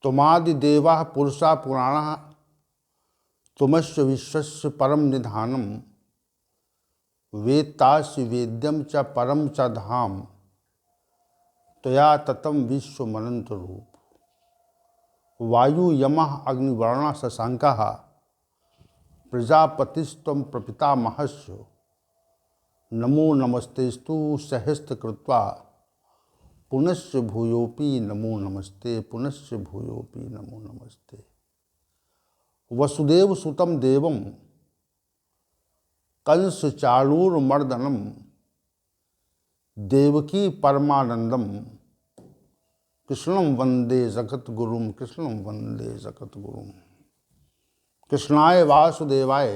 तुमादिदेवा पुरुषा पुराणा तुमस्य विश्वस्य परम निधानम वेत्तासि वेद्यम च परम च धाम त्वया ततम विश्वमनंत रूप। वायु यमः अग्निवर्णा शशांकः प्रजापतिस्त्वं प्रपितामहस्य नमो नमस्तेस्तु सहस्त्रकृत्वा पुनश्च भूयोपि नमो नमस्ते पुनश्च भूयोपि नमो नमस्ते। वसुदेव सुतं देवं कंस चाणूरमर्दनम देवकी परमानंदम कृष्णं वंदे जगद्गुरुम कृष्णं वंदे जगद्गुरुम। कृष्णाय वासुदेवाय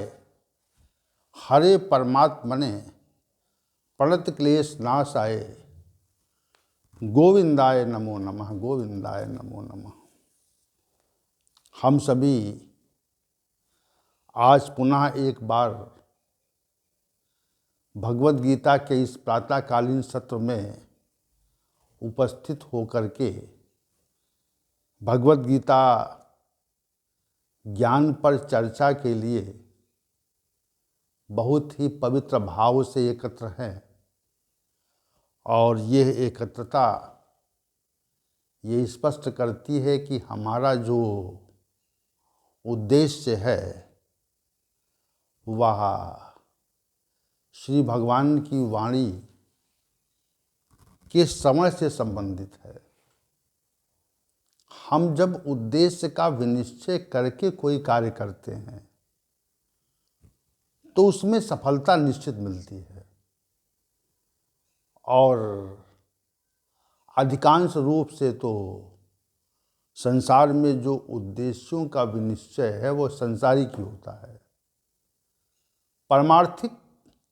हरे परमात्मने प्रणत क्लेश नाशाय गोविंदाय नमो नमः गोविंदाय नमो नमः। हम सभी आज पुनः एक बार भगवद गीता के इस प्रातःकालीन सत्र में उपस्थित होकर के भगवद गीता ज्ञान पर चर्चा के लिए बहुत ही पवित्र भाव से एकत्र हैं। और यह एकत्रता ये स्पष्ट करती है कि हमारा जो उद्देश्य है वह श्री भगवान की वाणी के समय से संबंधित है। हम जब उद्देश्य का विनिश्चय करके कोई कार्य करते हैं तो उसमें सफलता निश्चित मिलती है। और अधिकांश रूप से तो संसार में जो उद्देश्यों का विनिश्चय है वो संसारिक ही होता है। परमार्थिक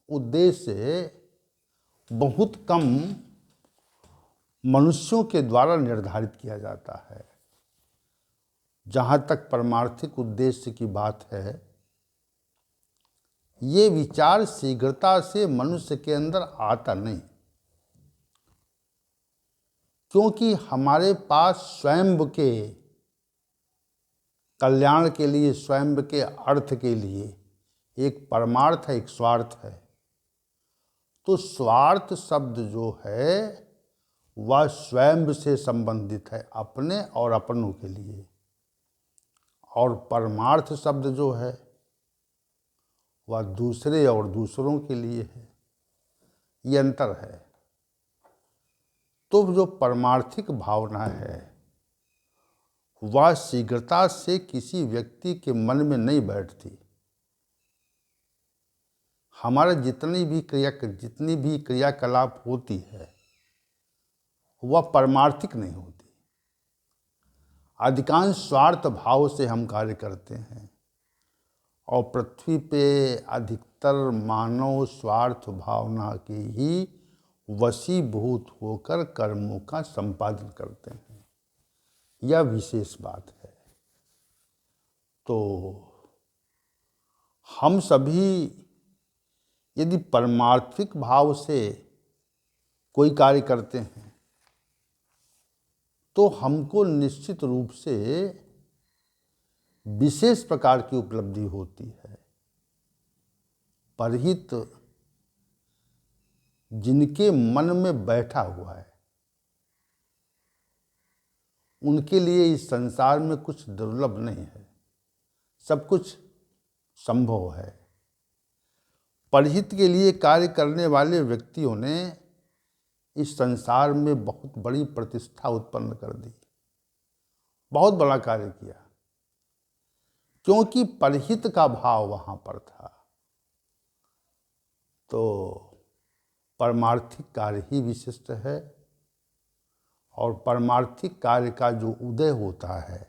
उद्देश्य बहुत कम मनुष्यों के द्वारा निर्धारित किया जाता है। जहाँ तक परमार्थिक उद्देश्य की बात है, ये विचार शीघ्रता से मनुष्य के अंदर आता नहीं, क्योंकि हमारे पास स्वयं के कल्याण के लिए, स्वयं के अर्थ के लिए एक परमार्थ है, एक स्वार्थ है। तो स्वार्थ शब्द जो है वह स्वयं से संबंधित है, अपने और अपनों के लिए। और परमार्थ शब्द जो है वह दूसरे और दूसरों के लिए है। ये अंतर है। तो जो परमार्थिक भावना है वह शीघ्रता से किसी व्यक्ति के मन में नहीं बैठती। हमारा जितनी भी क्रियाकलाप होती है वह परमार्थिक नहीं होती। अधिकांश स्वार्थ भाव से हम कार्य करते हैं और पृथ्वी पे अधिकतर मानव स्वार्थ भावना की ही वशीभूत होकर कर्मों का संपादन करते हैं। यह विशेष बात है। तो हम सभी यदि परमार्थिक भाव से कोई कार्य करते हैं तो हमको निश्चित रूप से विशेष प्रकार की उपलब्धि होती है। परहित जिनके मन में बैठा हुआ है उनके लिए इस संसार में कुछ दुर्लभ नहीं है, सब कुछ संभव है। परहित के लिए कार्य करने वाले व्यक्तियों ने इस संसार में बहुत बड़ी प्रतिष्ठा उत्पन्न कर दी, बहुत बड़ा कार्य किया, क्योंकि परहित का भाव वहाँ पर था। तो परमार्थिक कार्य ही विशिष्ट है और परमार्थिक कार्य का जो उदय होता है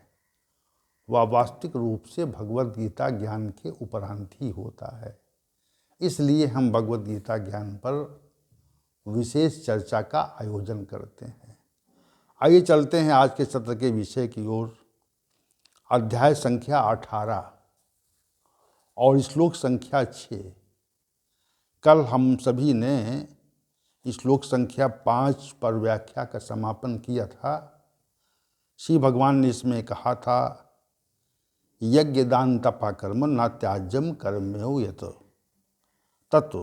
वह वास्तविक रूप से भगवद गीता ज्ञान के उपरांत ही होता है। इसलिए हम भगवद गीता ज्ञान पर विशेष चर्चा का आयोजन करते हैं। आइए चलते हैं आज के सत्र के विषय की ओर। अध्याय संख्या 18 और श्लोक संख्या 6। कल हम सभी ने श्लोक संख्या 5 पर व्याख्या का समापन किया था। श्री भगवान ने इसमें कहा था, यज्ञ दान तपा कर्म न त्याज्यम कर्मयो यत तत्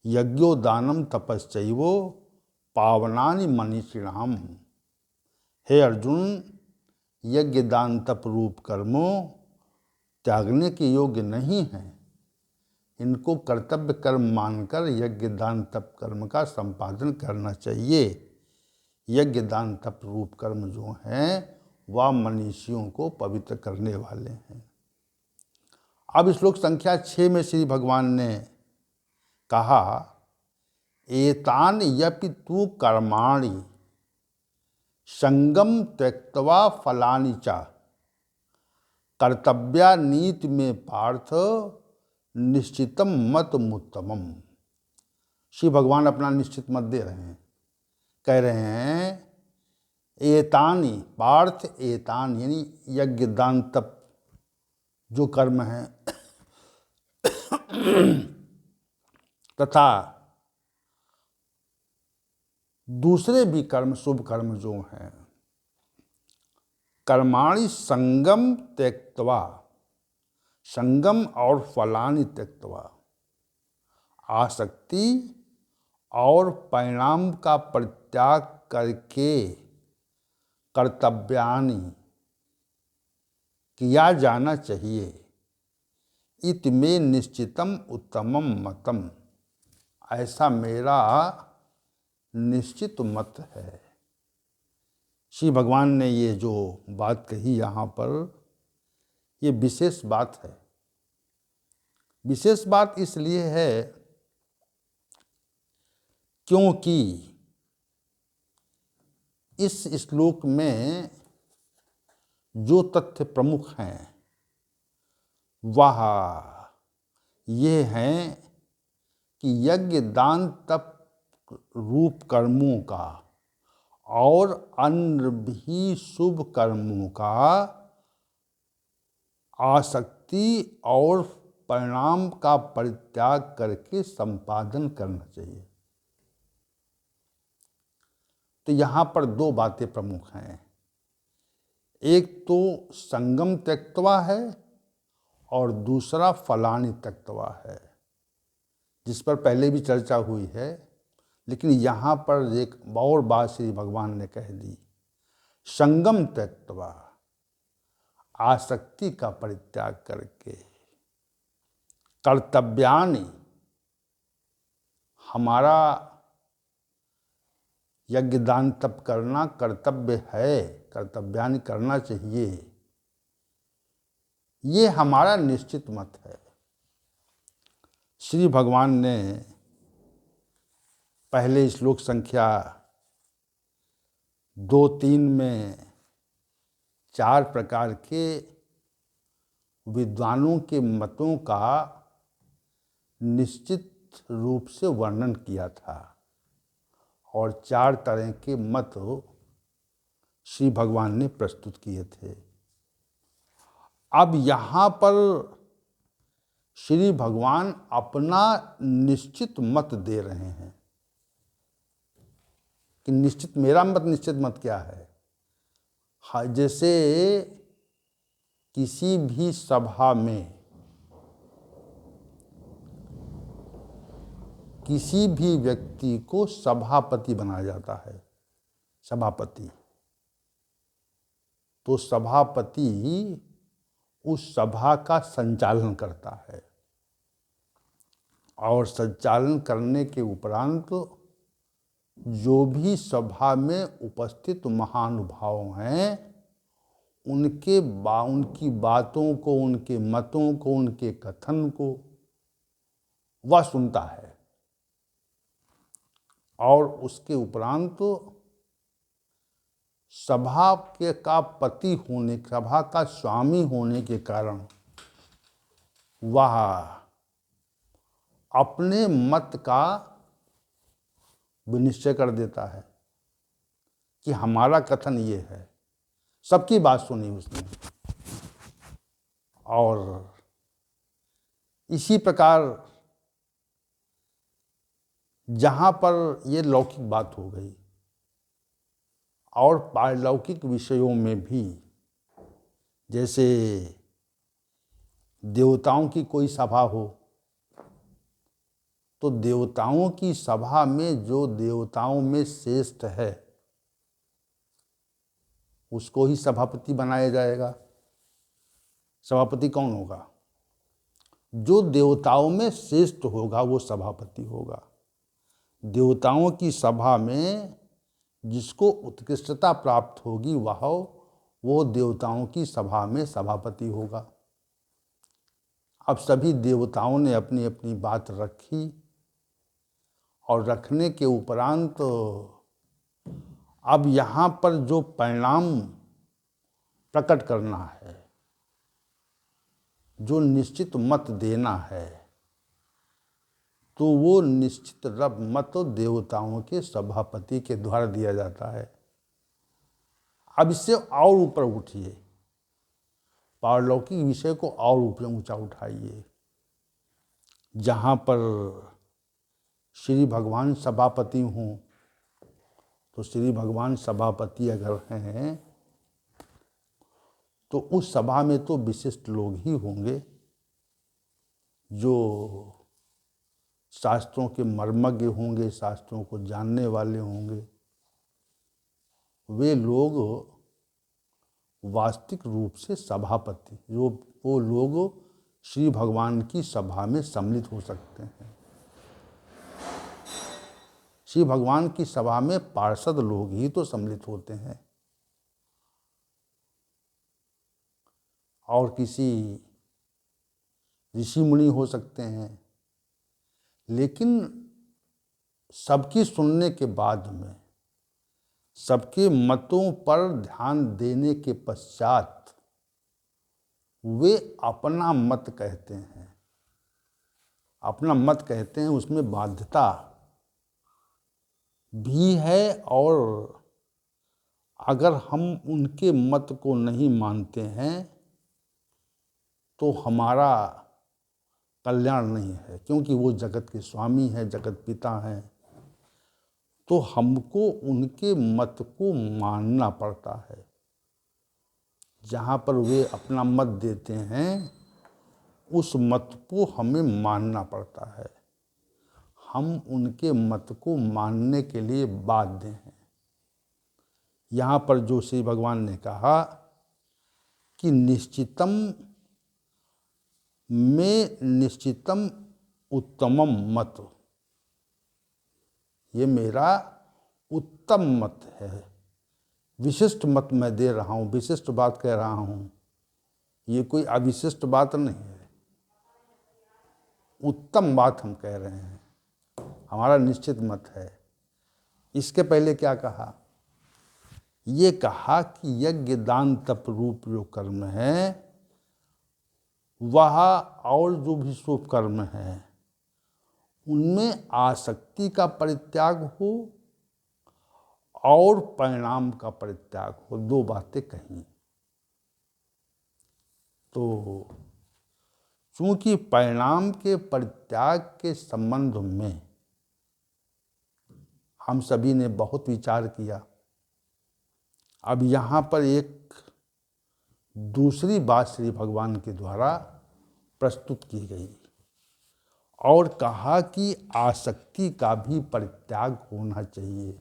यज्ञो दानम तपश्चैवो पावनानि मनीषिणाम। हे अर्जुन, यज्ञ दान तप रूप कर्मों त्यागने के योग्य नहीं हैं। इनको कर्तव्य कर्म मानकर यज्ञ दान तप कर्म का संपादन करना चाहिए। यज्ञ दान तप रूप कर्म जो हैं वह मनीषियों को पवित्र करने वाले हैं। अब श्लोक संख्या 6 में श्री भगवान ने कहा, एतान यपि तु कर्माणि संगम त्यक्त्वा फलानि च कर्तव्या नीति में पार्थ निश्चितम मत मुत्तमम। श्री भगवान अपना निश्चित मत दे रहे हैं, कह रहे हैं एतानि पार्थ, एतान यानी यज्ञ दान तप जो कर्म हैं तथा दूसरे भी कर्म शुभ कर्म जो हैं, कर्माणि संगम त्यक्त्वा, संगम और फलानि त्यक्त्वा, आसक्ति और परिणाम का परित्याग करके कर्तव्यानि किया जाना चाहिए। इत में निश्चितम उत्तमम मतम, ऐसा मेरा निश्चित मत है। श्री भगवान ने ये जो बात कही यहाँ पर, ये विशेष बात है। विशेष बात इसलिए है क्योंकि इस श्लोक में जो तथ्य प्रमुख हैं वह ये हैं कि यज्ञ दान तप रूप कर्मों का और अन्य भी शुभ कर्मों का आसक्ति और परिणाम का परित्याग करके संपादन करना चाहिए। तो यहाँ पर दो बातें प्रमुख हैं। एक तो संगम त्यक्त्वा है और दूसरा फलानि त्यक्त्वा है, जिस पर पहले भी चर्चा हुई है, लेकिन यहाँ पर एक और बात श्री भगवान ने कह दी, संगम त्यक्त्वा, आसक्ति का परित्याग करके, कर्तव्यानि, हमारा यज्ञ दान तप करना कर्तव्य है, कर्तव्यानि करना चाहिए, ये हमारा निश्चित मत है। श्री भगवान ने पहले श्लोक संख्या 2-3 में 4 प्रकार के विद्वानों के मतों का निश्चित रूप से वर्णन किया था और 4 तरह के मत श्री भगवान ने प्रस्तुत किए थे। अब यहाँ पर श्री भगवान अपना निश्चित मत दे रहे हैं कि निश्चित, मेरा मत निश्चित मत क्या है। हाँ, जैसे किसी भी सभा में किसी भी व्यक्ति को सभापति बनाया जाता है, सभापति, तो सभापति उस सभा का संचालन करता है और संचालन करने के उपरांत जो भी सभा में उपस्थित महानुभाव हैं उनकी बातों को, उनके मतों को, उनके कथन को वह सुनता है और उसके उपरांत सभा के का पति होने, सभा का स्वामी होने के कारण वह अपने मत का विनिश्चय कर देता है कि हमारा कथन ये है। सबकी बात सुनी उसने और इसी प्रकार जहाँ पर ये लौकिक बात हो गई, और पारलौकिक विषयों में भी, जैसे देवताओं की कोई सभा हो तो देवताओं की सभा में जो देवताओं में श्रेष्ठ है उसको ही सभापति बनाया जाएगा। सभापति कौन होगा? जो देवताओं में श्रेष्ठ होगा वो सभापति होगा। देवताओं की सभा में जिसको उत्कृष्टता प्राप्त होगी वो देवताओं की सभा में सभापति होगा। अब सभी देवताओं ने अपनी अपनी बात रखी और रखने के उपरांत अब यहाँ पर जो परिणाम प्रकट करना है, जो निश्चित मत देना है, तो वो निश्चित मत देवताओं के सभापति के द्वारा दिया जाता है। अब इससे और ऊपर उठिए, पारलौकिक विषय को और ऊपर ऊंचा उठाइए। जहाँ पर श्री भगवान सभापति हों तो श्री भगवान सभापति अगर हैं तो उस सभा में तो विशिष्ट लोग ही होंगे जो शास्त्रों के मर्मज्ञ होंगे, शास्त्रों को जानने वाले होंगे। वे लोग वास्तविक रूप से सभापति, जो वो लोग श्री भगवान की सभा में सम्मिलित हो सकते हैं। श्री भगवान की सभा में पार्षद लोग ही तो सम्मिलित होते हैं और किसी ऋषि मुनि हो सकते हैं, लेकिन सबकी सुनने के बाद में, सबके मतों पर ध्यान देने के पश्चात वे अपना मत कहते हैं। अपना मत कहते हैं, उसमें बाध्यता भी है और अगर हम उनके मत को नहीं मानते हैं तो हमारा कल्याण नहीं है, क्योंकि वो जगत के स्वामी हैं, जगत पिता हैं। तो हमको उनके मत को मानना पड़ता है। जहाँ पर वे अपना मत देते हैं उस मत को हमें मानना पड़ता है। हम उनके मत को मानने के लिए बाध्य हैं। यहाँ पर जो श्री भगवान ने कहा कि निश्चितम में निश्चितम उत्तमम मत, ये मेरा उत्तम मत है, विशिष्ट मत मैं दे रहा हूँ, विशिष्ट बात कह रहा हूँ, ये कोई अविशिष्ट बात नहीं है, उत्तम बात हम कह रहे हैं, हमारा निश्चित मत है। इसके पहले क्या कहा? ये कहा कि यज्ञ दान तप रूप जो कर्म है वह और जो भी शुभ कर्म है उनमें आसक्ति का परित्याग हो और परिणाम का परित्याग हो, दो बातें कही। तो चूंकि परिणाम के परित्याग के संबंध में हम सभी ने बहुत विचार किया, अब यहाँ पर एक दूसरी बात श्री भगवान के द्वारा प्रस्तुत की गई और कहा कि आसक्ति का भी परित्याग होना चाहिए।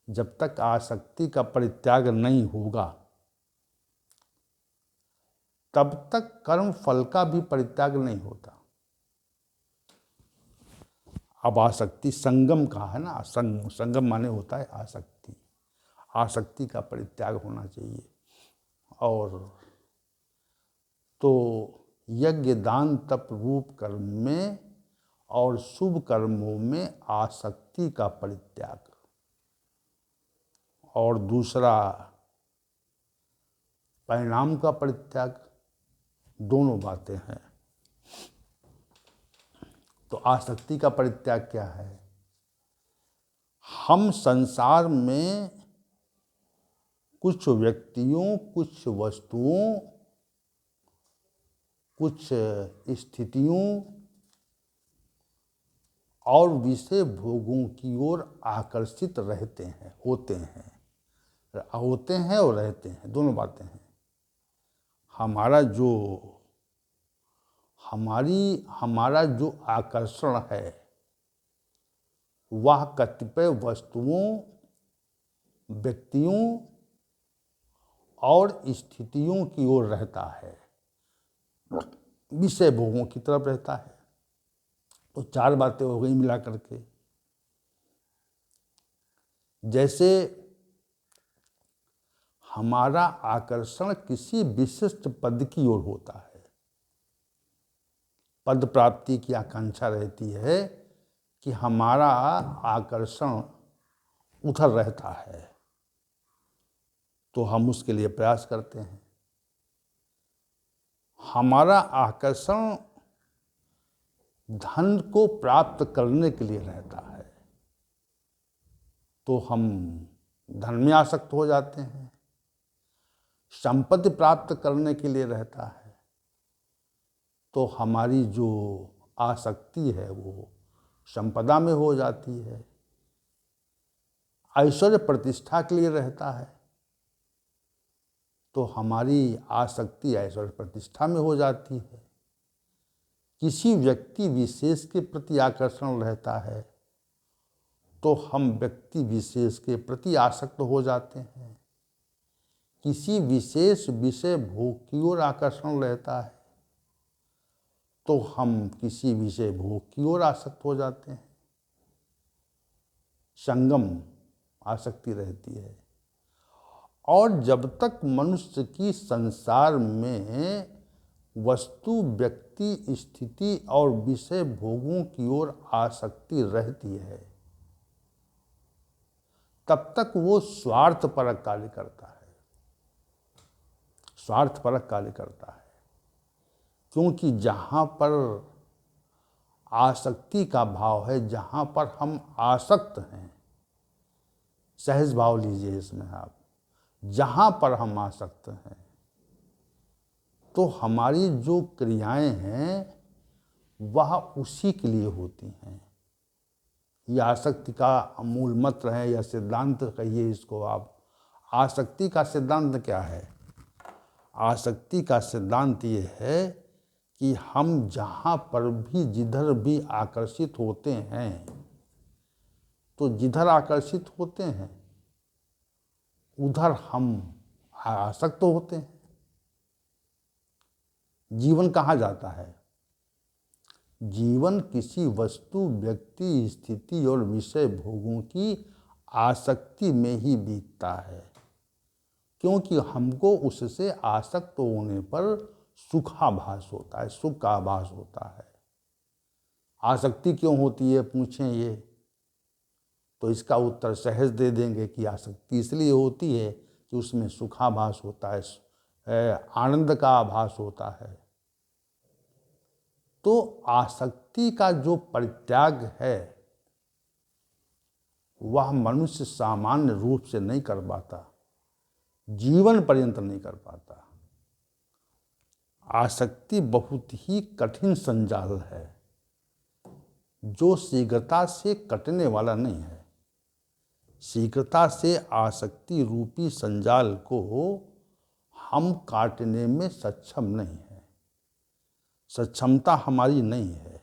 जब तक आसक्ति का परित्याग नहीं होगा तब तक कर्म फल का भी परित्याग नहीं होता। अब आसक्ति संगम का है ना, संगम माने होता है आसक्ति, आसक्ति का परित्याग होना चाहिए। और तो यज्ञ दान तप रूप कर्म में और शुभ कर्मों में आसक्ति का परित्याग, और दूसरा परिणाम का परित्याग, दोनों बातें हैं। तो आसक्ति का परित्याग क्या है? हम संसार में कुछ व्यक्तियों, कुछ वस्तुओं, कुछ स्थितियों और विषय भोगों की ओर आकर्षित रहते हैं, होते हैं और रहते हैं, दोनों बातें हैं। हमारा जो आकर्षण है वह कतिपय वस्तुओं, व्यक्तियों और स्थितियों की ओर रहता है, विषय भोगों की तरफ रहता है। तो चार बातें हो गई मिला करके। जैसे हमारा आकर्षण किसी विशिष्ट पद की ओर होता है, पद प्राप्ति की आकांक्षा रहती है कि हमारा आकर्षण उधर रहता है, तो हम उसके लिए प्रयास करते हैं। हमारा आकर्षण धन को प्राप्त करने के लिए रहता है, तो हम धन में आसक्त हो जाते हैं। संपत्ति प्राप्त करने के लिए रहता है, तो हमारी जो आसक्ति है वो संपदा में हो जाती है। ऐश्वर्य प्रतिष्ठा के लिए रहता है, तो हमारी आसक्ति ऐश्वर्य प्रतिष्ठा में हो जाती है। किसी व्यक्ति विशेष के प्रति आकर्षण रहता है, तो हम व्यक्ति विशेष के प्रति आसक्त हो जाते हैं। किसी विशेष विषय भोग की ओर आकर्षण रहता है, तो हम किसी विषय भोग की ओर आसक्त हो जाते हैं। संगम आसक्ति रहती है। और जब तक मनुष्य की संसार में वस्तु, व्यक्ति, स्थिति और विषय भोगों की ओर आसक्ति रहती है, तब तक वो स्वार्थपरक कार्य करता है, स्वार्थपरक कार्य करता है। क्योंकि जहाँ पर आसक्ति का भाव है, जहाँ पर हम आसक्त हैं, सहज भाव लीजिए इसमें आप, जहाँ पर हम आसक्त हैं, तो हमारी जो क्रियाएं हैं वह उसी के लिए होती हैं। ये आसक्ति का मूल मंत्र है या सिद्धांत कहिए इसको आप। आसक्ति का सिद्धांत क्या है? आसक्ति का सिद्धांत ये है कि हम जहाँ पर भी जिधर भी आकर्षित होते हैं, तो जिधर आकर्षित होते हैं उधर हम आसक्त होते हैं। जीवन कहाँ जाता है? जीवन किसी वस्तु, व्यक्ति, स्थिति और विषय भोगों की आसक्ति में ही बीतता है, क्योंकि हमको उससे आसक्त होने पर सुखाभास होता है, सुख का आभास होता है। आसक्ति क्यों होती है पूछें ये, तो इसका उत्तर सहज दे देंगे कि आसक्ति इसलिए होती है कि उसमें सुखाभास होता है, आनंद का आभास होता है। तो आसक्ति का जो परित्याग है वह मनुष्य सामान्य रूप से नहीं कर पाता, जीवन पर्यंत नहीं कर पाता। आसक्ति बहुत ही कठिन संजाल है जो शीघ्रता से कटने वाला नहीं है। शीघ्रता से आसक्ति रूपी संजाल को हम काटने में सक्षम नहीं है। सक्षमता हमारी नहीं है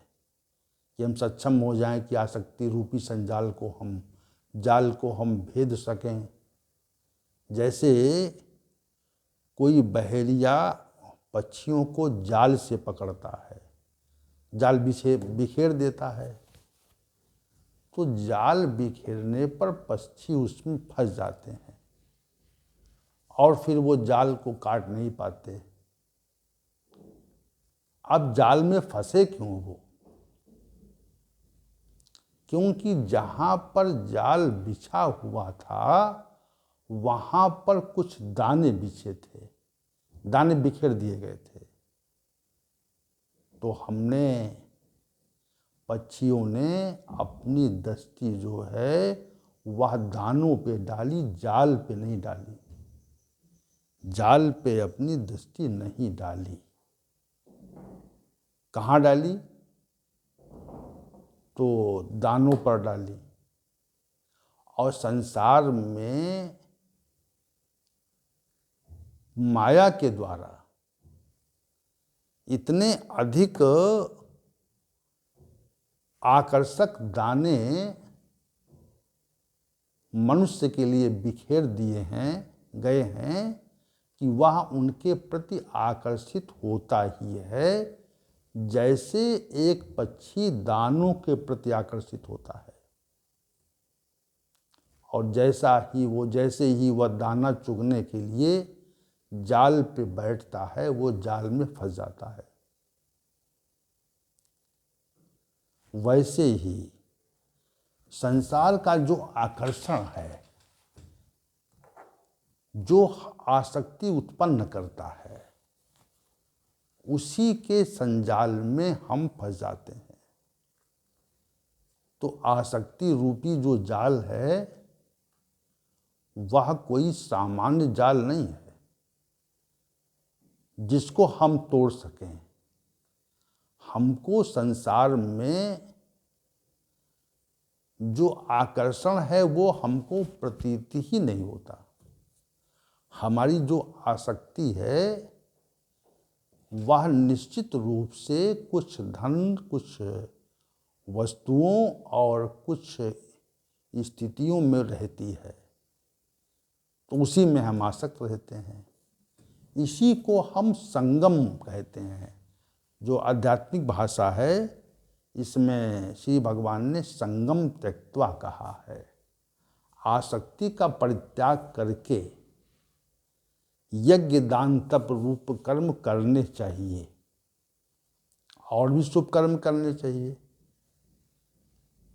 कि हम सक्षम हो जाएं कि आसक्ति रूपी संजाल को हम भेद सकें। जैसे कोई बहेलिया पक्षियों को जाल से पकड़ता है, जाल बिखेर देता है, तो जाल बिखेरने पर पक्षी उसमें फंस जाते हैं और फिर वो जाल को काट नहीं पाते। अब जाल में फंसे क्यों वो? क्योंकि जहाँ पर जाल बिछा हुआ था वहाँ पर कुछ दाने बिछे थे, दाने बिखेर दिए गए थे। तो पक्षियों ने अपनी दृष्टि जो है वह दानों पे डाली, जाल पे नहीं डाली। जाल पे अपनी दृष्टि नहीं डाली। कहाँ डाली? तो दानों पर डाली, और संसार में माया के द्वारा इतने अधिक आकर्षक दाने मनुष्य के लिए बिखेर दिए गए हैं कि वह उनके प्रति आकर्षित होता ही है, जैसे एक पक्षी दानों के प्रति आकर्षित होता है। और जैसे ही वह दाना चुगने के लिए जाल पे बैठता है, वो जाल में फंस जाता है। वैसे ही संसार का जो आकर्षण है, जो आसक्ति उत्पन्न करता है, उसी के संजाल में हम फंस जाते हैं। तो आसक्ति रूपी जो जाल है वह कोई सामान्य जाल नहीं है जिसको हम तोड़ सकें। हमको संसार में जो आकर्षण है वो हमको प्रतीत ही नहीं होता। हमारी जो आसक्ति है वह निश्चित रूप से कुछ धन, कुछ वस्तुओं और कुछ स्थितियों में रहती है, तो उसी में हम आसक्त रहते हैं। इसी को हम संगम कहते हैं। जो आध्यात्मिक भाषा है, इसमें श्री भगवान ने संगम त्यक्त्वा कहा है। आसक्ति का परित्याग करके यज्ञ दान तप रूप कर्म करने चाहिए, और भी शुभ कर्म करने चाहिए।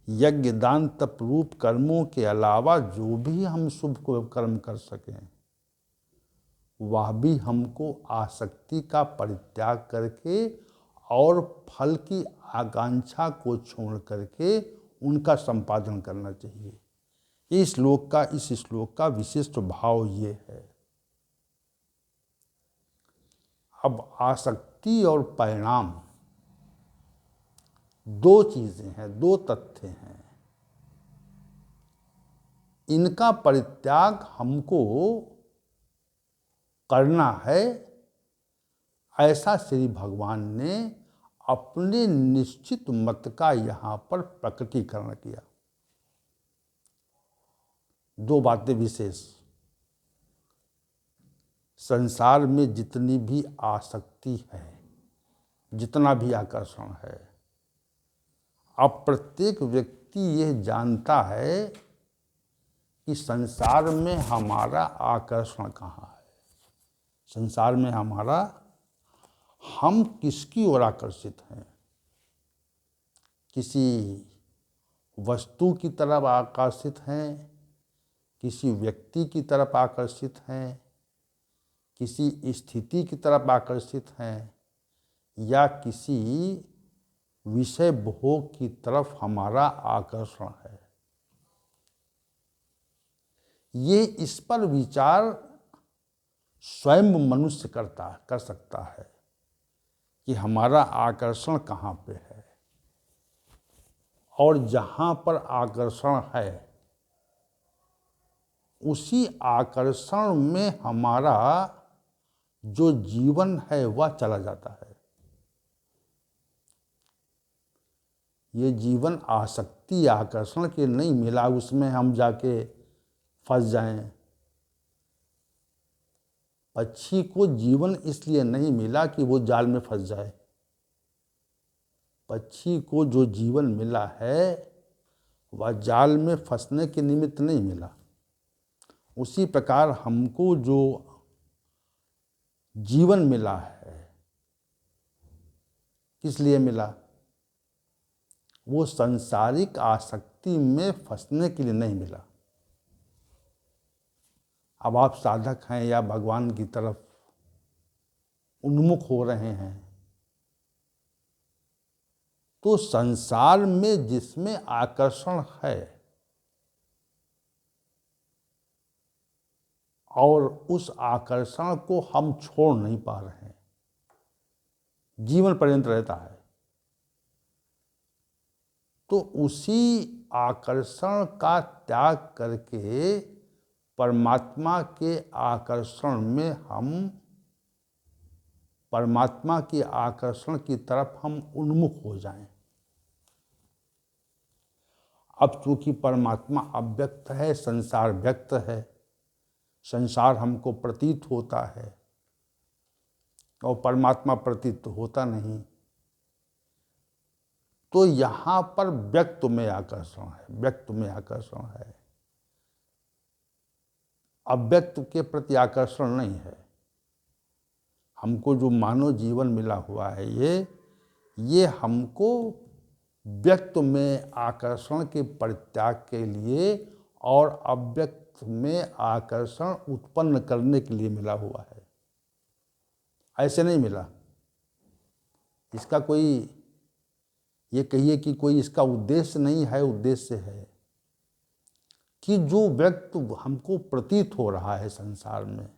यज्ञ दान तप रूप कर्मों के अलावा जो भी हम शुभ कर्म कर सकें, वह भी हमको आसक्ति का परित्याग करके और फल की आकांक्षा को छोड़ करके उनका संपादन करना चाहिए। इस श्लोक का विशिष्ट भाव ये है। अब आसक्ति और परिणाम दो चीजें हैं, दो तथ्य हैं। इनका परित्याग हमको करना है, ऐसा श्री भगवान ने अपने निश्चित मत का यहाँ पर प्रकटीकरण किया। दो बातें विशेष। संसार में जितनी भी आसक्ति है, जितना भी आकर्षण है, अब प्रत्येक व्यक्ति यह जानता है कि संसार में हमारा आकर्षण कहाँ है। संसार में हम किसकी ओर आकर्षित हैं? किसी वस्तु की तरफ आकर्षित हैं, किसी व्यक्ति की तरफ आकर्षित हैं, किसी स्थिति की तरफ आकर्षित हैं, या किसी विषय भोग की तरफ हमारा आकर्षण है। ये इस पर विचार स्वयं मनुष्य कर सकता है कि हमारा आकर्षण कहाँ पे है, और जहाँ पर आकर्षण है उसी आकर्षण में हमारा जो जीवन है वह चला जाता है। ये जीवन आसक्ति आकर्षण के नहीं मिला, उसमें हम जाके फंस जाएं। पक्षी को जीवन इसलिए नहीं मिला कि वो जाल में फंस जाए। पक्षी को जो जीवन मिला है वह जाल में फंसने के निमित्त नहीं मिला। उसी प्रकार हमको जो जीवन मिला है, किस लिए मिला? वो सांसारिक आसक्ति में फंसने के लिए नहीं मिला। अब आप साधक हैं या भगवान की तरफ उन्मुख हो रहे हैं, तो संसार में जिसमें आकर्षण है और उस आकर्षण को हम छोड़ नहीं पा रहे हैं, जीवन पर्यंत रहता है, तो उसी आकर्षण का त्याग करके परमात्मा के आकर्षण में हम परमात्मा के आकर्षण की तरफ हम उन्मुख हो जाएं। अब चूंकि परमात्मा अव्यक्त है, संसार व्यक्त है, संसार हमको प्रतीत होता है और परमात्मा प्रतीत होता नहीं, तो यहाँ पर व्यक्त में आकर्षण है, व्यक्त में आकर्षण है, अव्यक्त के प्रति आकर्षण नहीं है। हमको जो मानव जीवन मिला हुआ है ये हमको व्यक्त में आकर्षण के परित्याग के लिए और अव्यक्त में आकर्षण उत्पन्न करने के लिए मिला हुआ है। ऐसे नहीं मिला। इसका कोई ये कहिए कि कोई इसका उद्देश्य नहीं है, उद्देश्य है कि जो व्यक्त हमको प्रतीत हो रहा है संसार में,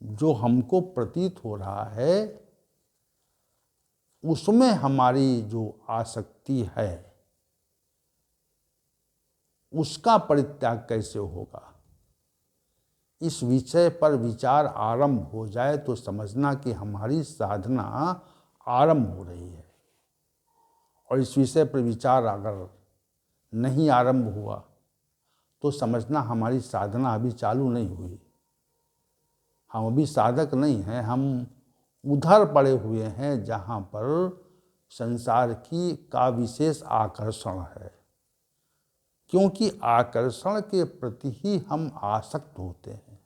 जो हमको प्रतीत हो रहा है उसमें हमारी जो आसक्ति है उसका परित्याग कैसे होगा, इस विषय पर विचार आरंभ हो जाए तो समझना कि हमारी साधना आरंभ हो रही है। और इस विषय पर विचार अगर नहीं आरंभ हुआ तो समझना हमारी साधना अभी चालू नहीं हुई। हम अभी साधक नहीं हैं, हम उधर पड़े हुए हैं जहाँ पर संसार का विशेष आकर्षण है, क्योंकि आकर्षण के प्रति ही हम आसक्त होते हैं।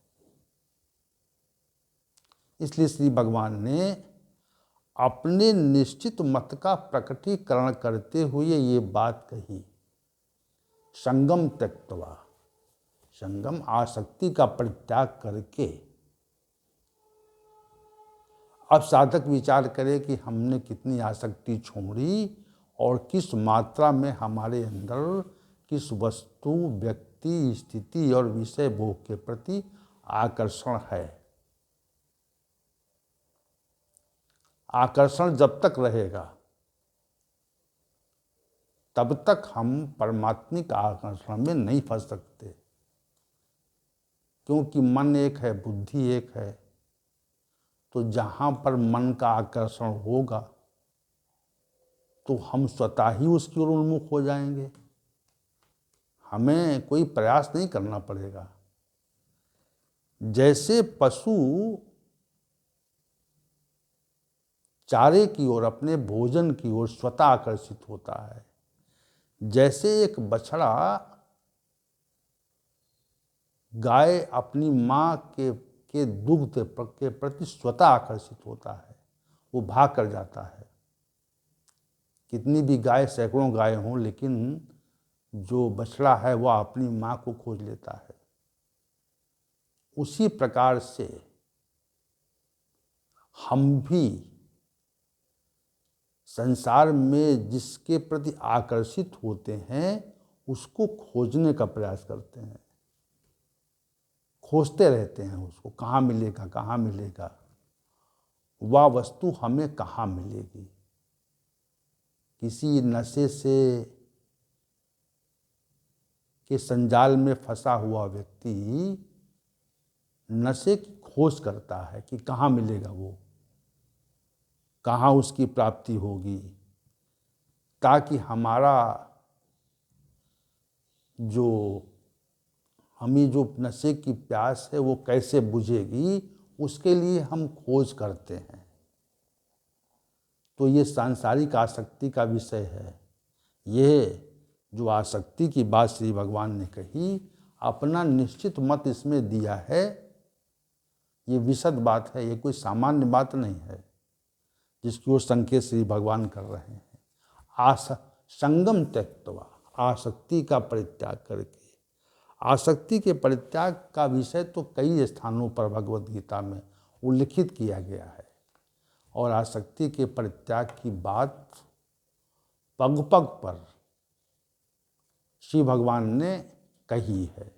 इसलिए श्री भगवान ने अपने निश्चित मत का प्रकटीकरण करते हुए ये बात कही, संगम त्यक्त्वा, संगम आसक्ति का परित्याग करके। अब साधक विचार करे कि हमने कितनी आसक्ति छोड़ी और किस मात्रा में हमारे अंदर किस वस्तु, व्यक्ति, स्थिति और विषय भोग के प्रति आकर्षण है। आकर्षण जब तक रहेगा तब तक हम परमात्मिक आकर्षण में नहीं फंस सकते, क्योंकि मन एक है, बुद्धि एक है। तो जहाँ पर मन का आकर्षण होगा तो हम स्वतः ही उसकी ओर उन्मुख हो जाएंगे, हमें कोई प्रयास नहीं करना पड़ेगा। जैसे पशु चारे की ओर, अपने भोजन की ओर स्वतः आकर्षित होता है, जैसे एक बछड़ा गाय अपनी माँ के दुग्ध के प्रति स्वतः आकर्षित होता है, वो भाग कर जाता है। कितनी भी गाय, सैकड़ों गाय हों, लेकिन जो बछड़ा है वह अपनी माँ को खोज लेता है। उसी प्रकार से हम भी संसार में जिसके प्रति आकर्षित होते हैं उसको खोजने का प्रयास करते हैं, खोजते रहते हैं उसको, कहाँ मिलेगा, कहाँ मिलेगा, वह वस्तु हमें कहाँ मिलेगी। किसी नशे से के संजाल में फंसा हुआ व्यक्ति नशे की खोज करता है कि कहाँ मिलेगा, वो कहाँ उसकी प्राप्ति होगी, ताकि हमें जो नशे की प्यास है वो कैसे बुझेगी, उसके लिए हम खोज करते हैं। तो ये सांसारिक आसक्ति का विषय है। ये जो आसक्ति की बात श्री भगवान ने कही, अपना निश्चित मत इसमें दिया है। ये विशद बात है, ये कोई सामान्य बात नहीं है जिसकी ओर संकेत श्री भगवान कर रहे हैं। संगम त्यक्त्वा, आसक्ति का परित्याग करके। आसक्ति के परित्याग का विषय तो कई स्थानों पर भगवद गीता में उल्लिखित किया गया है, और आसक्ति के परित्याग की बात पग पग पर श्री भगवान ने कही है।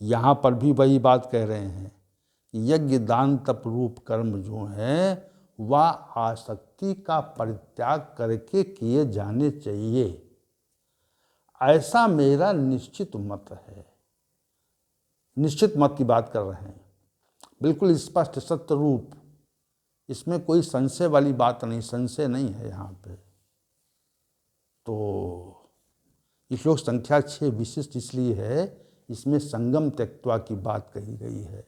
यहाँ पर भी वही बात कह रहे हैं कि यज्ञ, दान, तप रूप कर्म जो हैं व आसक्ति का परित्याग करके किए जाने चाहिए, ऐसा मेरा निश्चित मत है। निश्चित मत की बात कर रहे हैं, बिल्कुल स्पष्ट सत्य रूप, इसमें कोई संशय वाली बात नहीं, संशय नहीं है यहाँ पे। तो श्लोक संख्या 6 विशिष्ट इसलिए है, इसमें संगम त्यक्त्वा की बात कही गई है,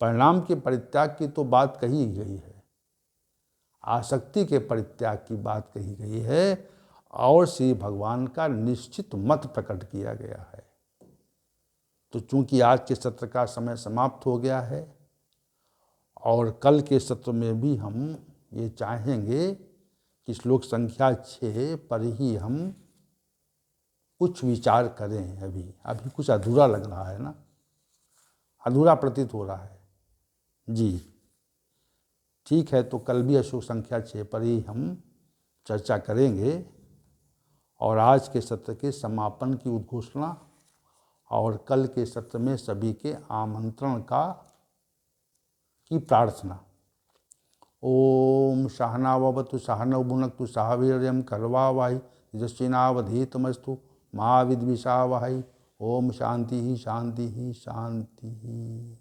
परिणाम के परित्याग की तो बात कही गई है, आसक्ति के परित्याग की बात कही गई है, और श्री भगवान का निश्चित मत प्रकट किया गया है। तो चूंकि आज के सत्र का समय समाप्त हो गया है और कल के सत्र में भी हम ये चाहेंगे कि श्लोक संख्या 6 पर ही हम कुछ विचार करें। अभी कुछ अधूरा लग रहा है ना, अधूरा प्रतीत हो रहा है जी। ठीक है, तो कल भी श्लोक संख्या 6 पर ही हम चर्चा करेंगे और आज के सत्र के समापन की उद्घोषणा और कल के सत्र में सभी के आमंत्रण की प्रार्थना। ओम सहनावतु सहनौ भुनक्तु सह वीर्यं करवावहै तेजस्विनावधीतमस्तु मा विद्विषावहै। ओम शांति ही शांति ही शांति ही।